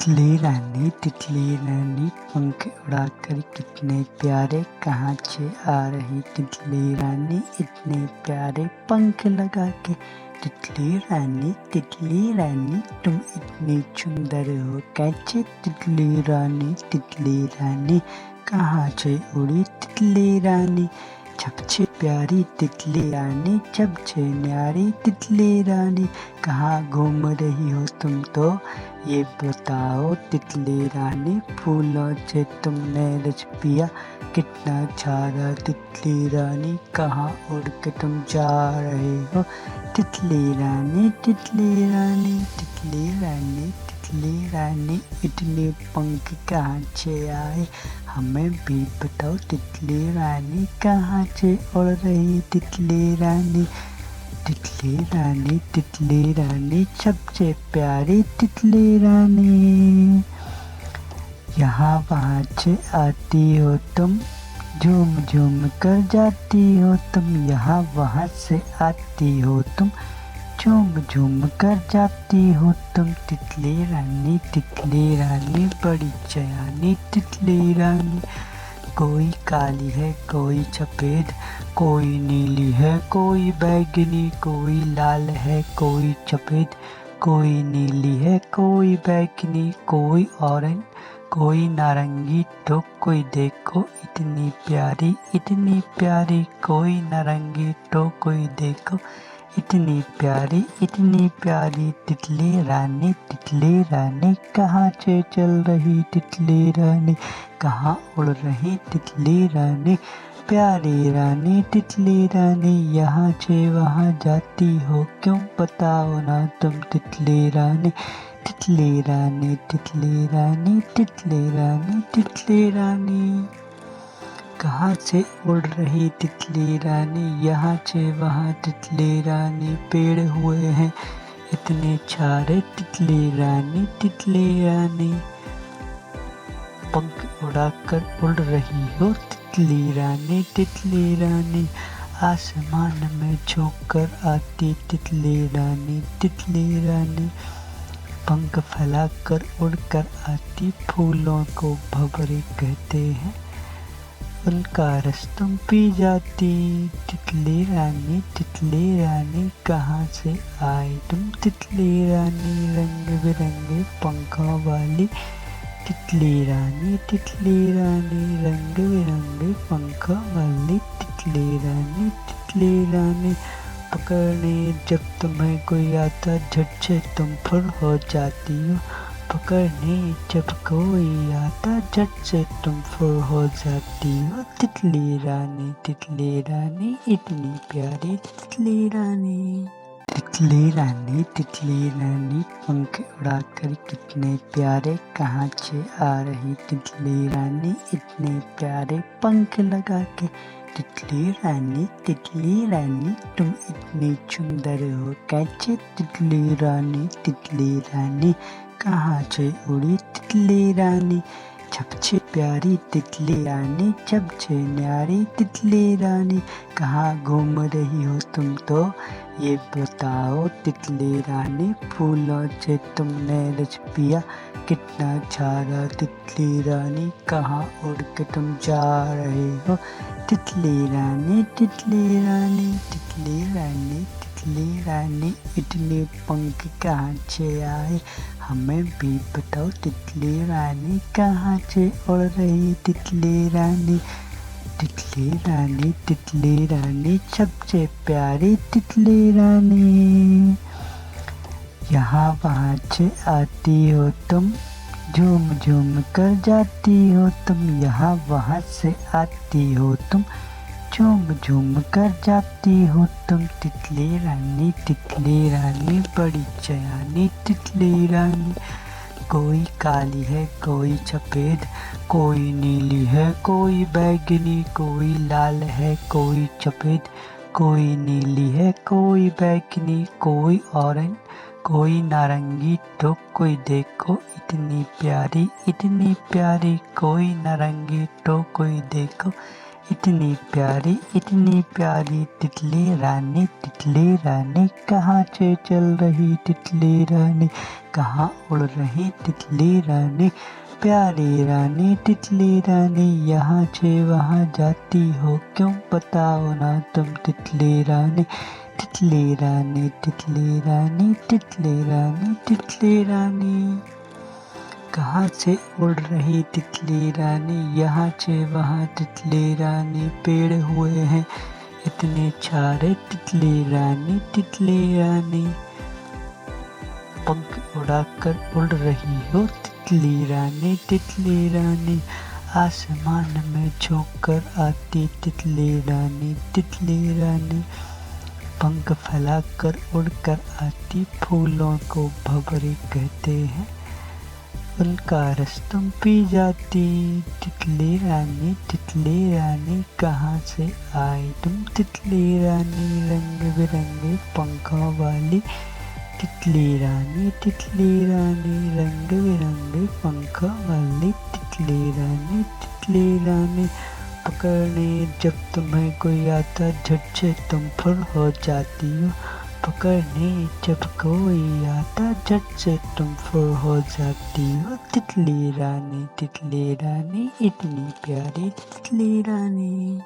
तितली रानी पंख उड़ाकर कितने प्यारे कहाँ से आ रही तितली रानी इतने प्यारे पंख लगा के। तितली रानी तुम इतनी सुंदर हो कैसे तितली रानी कहाँ से उड़ी तितली रानी। सबसे प्यारी तितली रानी सबसे न्यारी तितली रानी कहाँ घूम रही हो तुम तो ये बताओ तितली रानी। फूलों से तुमने रस पिया कितना सारा तितली रानी कहाँ उड़ के तुम जा रहे हो तितली रानी। इतने पंख कहाँ से आए हमें भी बताओ तितली रानी कहाँ से उड़ रही तितली रानी। तितली रानी सबसे प्यारी तितली रानी। यहाँ वहाँ से आती हो तुम झूम झूम कर जाती हो तुम। यहाँ वहाँ से आती हो तुम झूम झूम कर जाती हो तुम। तितली रानी बड़ी चयानी तितली रानी। कोई काली है कोई सफेद कोई नीली है कोई बैगनी कोई लाल है कोई सफेद कोई नीली है कोई बैगनी कोई ऑरेंज कोई नारंगी तो कोई देखो इतनी प्यारी कोई नारंगी तो कोई देखो इतनी प्यारी तितली रानी कहाँ से चल रही तितली रानी कहाँ उड़ रही तितली रानी। प्यारी रानी तितली रानी यहाँ से वहाँ जाती हो क्यों बताओ ना तुम तितली रानी। तितली रानी कहाँ से उड़ रही तितली रानी यहाँ से वहाँ तितली रानी। पेड़ हुए हैं इतने सारे तितली रानी पंख उड़ाकर उड़ रही हो तितली रानी। आसमान में झोंकर आती तितली रानी पंख फैलाकर उड़कर आती। फूलों को भंवरे कहते हैं उनका रस तुम पी जाती। तितली रानी कहाँ से आई तुम तितली रानी रंग बिरंगे पंखों वाली तितली रानी रंग बिरंगे पंखों वाली तितली रानी। पकड़ने जब तुम्हें कोई आता झट से तुम फुर हो जाती हो। पकड़ने जब कोई आता झट से तुम फुर हो जाती हो। तितली रानी इतनी प्यारी तितली रानी। तितली रानी पंख उड़ाकर कितने प्यारे कहाँ से आ रही तितली रानी इतने प्यारे पंख लगा के। तितली रानी तुम इतनी सुंदर हो कैसे तितली रानी कहाँ से उड़ी तितली रानी। सबसे प्यारी तितली रानी सबसे न्यारी तितली रानी कहाँ घूम रही हो तुम तो ये बताओ तितली रानी। फूलों से तुमने रस पिया कितना सारा तितली रानी कहाँ उड़ के तुम जा रहे हो तितली रानी। इतने पंख कहाँ से आए हमें भी बताओ तितली रानी कहाँ से उड़ रही तितली रानी। तितली रानी सबसे प्यारी तितली रानी। यहाँ वहाँ से आती हो तुम झूम झूम कर जाती हो तुम। यहाँ वहाँ से आती हो तुम झूम झूम कर जाती हो तुम। तितली रानी बड़ी चयानी तितली रानी। कोई काली है कोई सफेद कोई नीली है कोई बैगनी कोई लाल है कोई सफेद कोई नीली है कोई बैगनी कोई ऑरेंज कोई नारंगी तो कोई देखो इतनी प्यारी कोई नारंगी तो कोई देखो इतनी प्यारी तितली रानी कहाँ से चल रही तितली रानी, कहाँ उड़ रही तितली रानी, प्यारी रानी तितली रानी, यहाँ से वहाँ जाती हो क्यों बताओ ना तुम तितली रानी, तितली रानी तितली रानी तितली रानी तितली रानी। कहाँ से उड़ रही तितली रानी, यहाँ से वहाँ तितली रानी, पेड़ हुए हैं इतने सारे तितली रानी, पंख उड़ाकर उड़ रही हो तितली रानी, आसमान में झोंक कर आती तितली रानी, पंख फैलाकर उड़कर आती, फूलों को भंवरे कहते हैं, उनका रस तुम पी जाती, तितली रानी कहाँ से आई तुम तितली रानी, रंग बिरंगे पंखों वाली तितली रानी, रंग बिरंगे पंखों वाली तितली रानी, पकड़ने जब तुम्हें कोई आता झट से तुम फुर हो जाती हो, पकड़ने जब कोई आता झट से तुम फुर हो जाती हो, तितली रानी इतनी प्यारी तितली रानी।